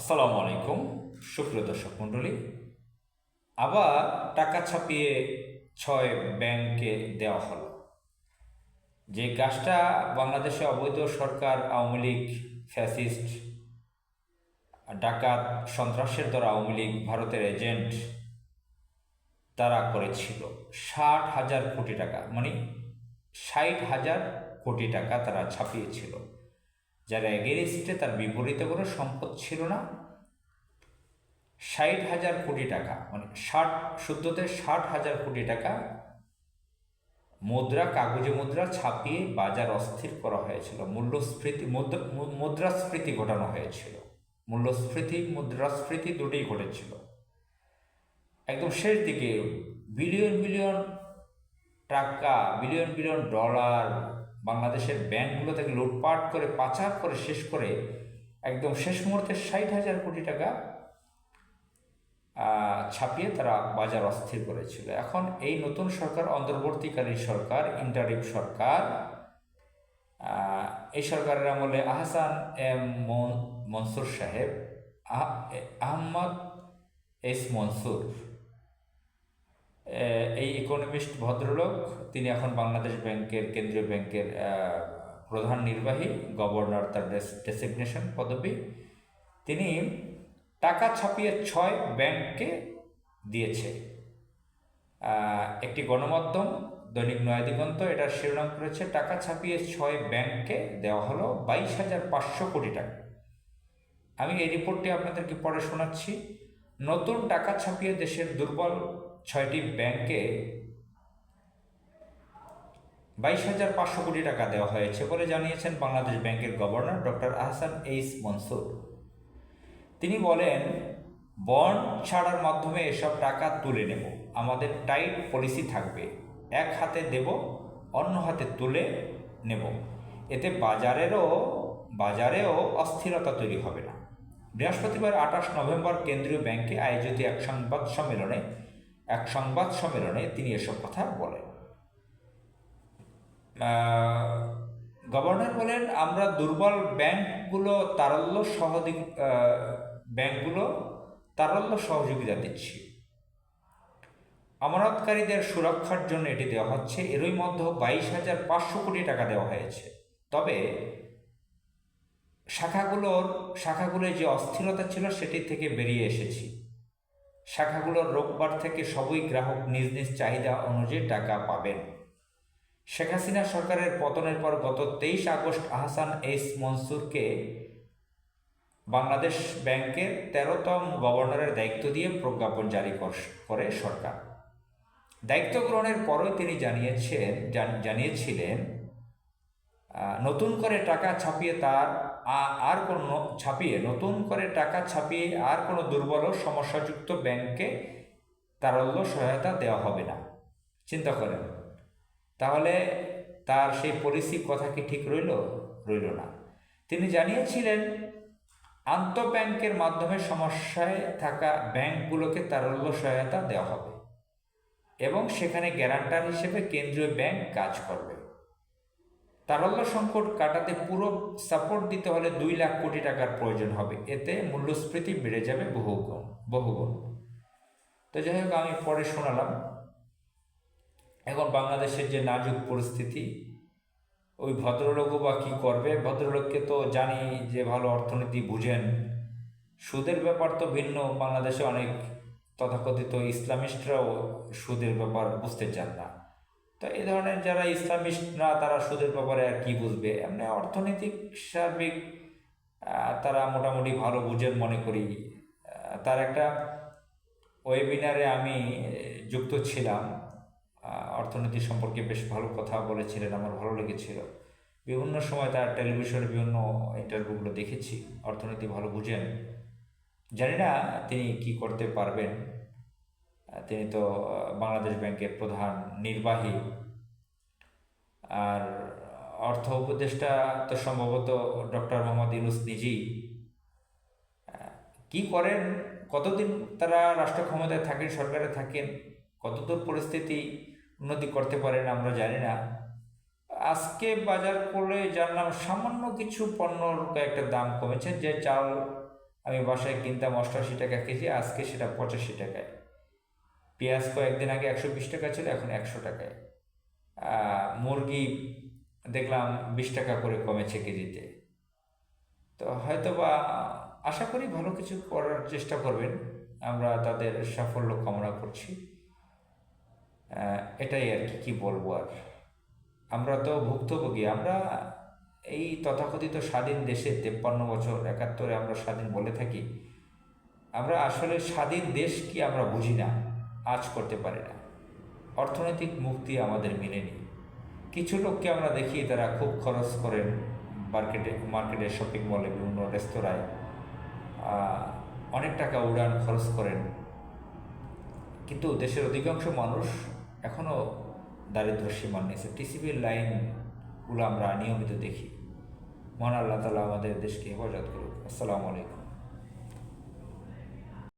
আসসালামু আলাইকুম সুপ্রিয় দর্শক মণ্ডলী। আবার টাকা ছাপিয়ে 6 ব্যাংকে দেওয়া হলো। যে কাজটা বাংলাদেশে অবৈধ সরকার, আওয়ামী লীগ, ফ্যাসিস্ট, ডাকাত, সন্ত্রাসের দ্বারা আওয়ামী লীগ, ভারতের এজেন্ট তারা করেছিল। 60,000 কোটি টাকা, মানে 60,000 কোটি টাকা তারা ছাপিয়েছিল। যার এগেরিস্টে, তার বিপরীতে কোনো সম্পদ ছিল না। 60,000 কোটি টাকা, মানে শুদ্ধতে 60,000 কোটি টাকা মুদ্রা, কাগজে মুদ্রা ছাপিয়ে বাজার অস্থির করা হয়েছিল। মুদ্রাস্ফীতি ঘটানো হয়েছিল। মূল্যস্ফীতি, মুদ্রাস্ফীতি দুটোই ঘটেছিল। একদম শেষ দিকে বিলিয়ন বিলিয়ন টাকা, বিলিয়ন বিলিয়ন ডলার বাংলাদেশের ব্যাংকগুলো থেকে লুটপাট করে, পাচার করে, শেষ করে একদম শেষ মুহূর্তে 60,000 কোটি টাকা ছাপিয়ে তারা বাজার অস্থির করেছিল। এখন এই নতুন সরকার, অন্তর্বর্তীকালীন সরকার, ইন্টারিম সরকার, এই সরকারের আমলে আহসান এম মনসুর সাহেব, আহমদ এস মনসুর, এই ইকোনমিস্ট ভদ্রলোক, তিনি এখন বাংলাদেশ ব্যাংকের, কেন্দ্রীয় ব্যাংকের প্রধান নির্বাহী, গভর্নর তার ডেসিগনেশন পদবি। তিনি টাকা ছাপিয়ে 6 ব্যাংককে দিয়েছে। একটি গণমাধ্যম, দৈনিক নয়াদিগন্ত, এটার শিরোনাম করেছে টাকা ছাপিয়ে 6 ব্যাংককে দেওয়া হলো 22,500 কোটি টাকা। আমি এই রিপোর্টটি আপনাদেরকে পড়ে শোনাচ্ছি। নতুন টাকা ছাপিয়ে দেশের দুর্বল 6টি ব্যাংকে 22,500 কোটি টাকা দেওয়া হয়েছে বলে জানিয়েছেন বাংলাদেশ ব্যাংকের গভর্নর ডক্টর আহসান এইস মনসুর। তিনি বলেন, বন্ড ছাড়ার মাধ্যমে এসব টাকা তুলে নেব। আমাদের টাইট পলিসি থাকবে, এক হাতে দেব, অন্য হাতে তুলে নেব। এতে বাজারেও অস্থিরতা তৈরি হবে না। বৃহস্পতিবার 28 নভেম্বর কেন্দ্রীয় ব্যাংকে আয়োজিত এক সংবাদ সম্মেলনে তিনি এসব কথা বলেন। গভর্নর বলেন, আমরা দুর্বল ব্যাংকগুলো তারল্য সহযোগিতা দিচ্ছি। আমানতকারীদের সুরক্ষার জন্য এটি দেওয়া হচ্ছে। এরই মধ্যে 22,500 কোটি টাকা দেওয়া হয়েছে। তবে শাখাগুলোর যে অস্থিরতা ছিল, সেটি থেকে বেরিয়ে এসেছি। শাখাগুলোর রোববার থেকে সবই গ্রাহক নিজ নিজ চাহিদা অনুযায়ী টাকা পাবেন। শেখ হাসিনা সরকারের পতনের পর গত 23 আগস্ট আহসান এইস মনসুরকে বাংলাদেশ ব্যাংকের 13তম গভর্নরের দায়িত্ব দিয়ে প্রজ্ঞাপন জারি করে সরকার। দায়িত্ব গ্রহণের পরই তিনি জানিয়েছিলেন নতুন করে টাকা ছাপিয়ে আর কোনো দুর্বল ও সমস্যাযুক্ত ব্যাংকে তারল্য সহায়তা দেওয়া হবে না। চিন্তা করেন, তাহলে তার সেই পলিসির কথা কি ঠিক রইল না? তিনি জানিয়েছিলেন আন্তঃব্যাংকের মাধ্যমে সমস্যায় থাকা ব্যাংকগুলোকে তারল্য সহায়তা দেওয়া হবে এবং সেখানে গ্যারান্টার হিসেবে কেন্দ্রীয় ব্যাংক কাজ করবে। তারল্য সংকট কাটাতে পুরো সাপোর্ট দিতে হলে 2 লাখ কোটি টাকার প্রয়োজন হবে। এতে মূল্যস্ফীতি বেড়ে যাবে বহুগুণ। তো যাই হোক, আমি পরে শোনালাম। এখন বাংলাদেশের যে নাজুক পরিস্থিতি, ওই ভদ্রলোকও বা কী করবে? ভদ্রলোককে তো জানি যে ভালো অর্থনীতি বুঝেন। সুদের ব্যাপার তো ভিন্ন। বাংলাদেশে অনেক তথাকথিত ইসলামিস্টরাও সুদের ব্যাপার বুঝতে চান না। তো এই ধরনের যারা ইসলামিস্ট না, তারা সুদের ব্যাপারে আর কি বুঝবে? এমনি অর্থনৈতিক সার্বিক তারা মোটামুটি ভালো বুঝেন মনে করি। তার একটা ওয়েবিনারে আমি যুক্ত ছিলাম, অর্থনীতি সম্পর্কে বেশ ভালো কথা বলেছিলেন, আমার ভালো লেগেছিল। বিভিন্ন সময় তার টেলিভিশনে বিভিন্ন ইন্টারভিউগুলো দেখেছি। অর্থনীতি ভালো বুঝেন। জানি না তিনি কি করতে পারবেন। তিনি তো বাংলাদেশ ব্যাংকের প্রধান নির্বাহী, আর অর্থ উপদেষ্টা তো সম্ভবত ডক্টর মোহাম্মদ ইউনূস নিজেই। কি করেন, কতদিন তারা রাষ্ট্র ক্ষমতায় থাকেন, সরকারে থাকেন, কতদূর পরিস্থিতি উন্নতি করতে পারেন আমরা জানি না। আজকে বাজার করলে জানলাম সামান্য কিছু পণ্যর কয়েকটা দাম কমেছে। যে চাল আমি বাসায় কিনতাম 88 টাকা কেজি, আজকে সেটা 85 টাকায়। পেঁয়াজ কয়েকদিন আগে 120 টাকা ছিল, এখন 100 টাকায়। মুরগি দেখলাম 20 টাকা করে কমেছে কেজিতে। তো হয়তো বা আশা করি ভালো কিছু করার চেষ্টা করবেন, আমরা তাদের সাফল্য কামনা করছি। এটাই আর কি, কি বলবো আর। আমরা তো ভুক্তভোগী, আমরা এই তথাকথিত স্বাধীন দেশে 53 বছর, 71-এ আমরা স্বাধীন বলে থাকি, আমরা আসলে স্বাধীন দেশ কি আমরা বুঝি না, আজ করতে পারি না। অর্থনৈতিক মুক্তি আমাদের মেলেনি। কিছু লোককে আমরা দেখি তারা খুব খরচ করেন মার্কেটে, শপিং মলে, বিভিন্ন রেস্তোরাঁয় অনেক টাকা উড়ান খরচ করেন, কিন্তু দেশের অধিকাংশ মানুষ এখনও দারিদ্র সীমার নিচে। টিসিবির লাইনগুলো আমরা নিয়মিত দেখি। মহান আল্লাহ তাআলা আমাদের দেশকে হেফাজত করুক। আসসালামু আলাইকুম।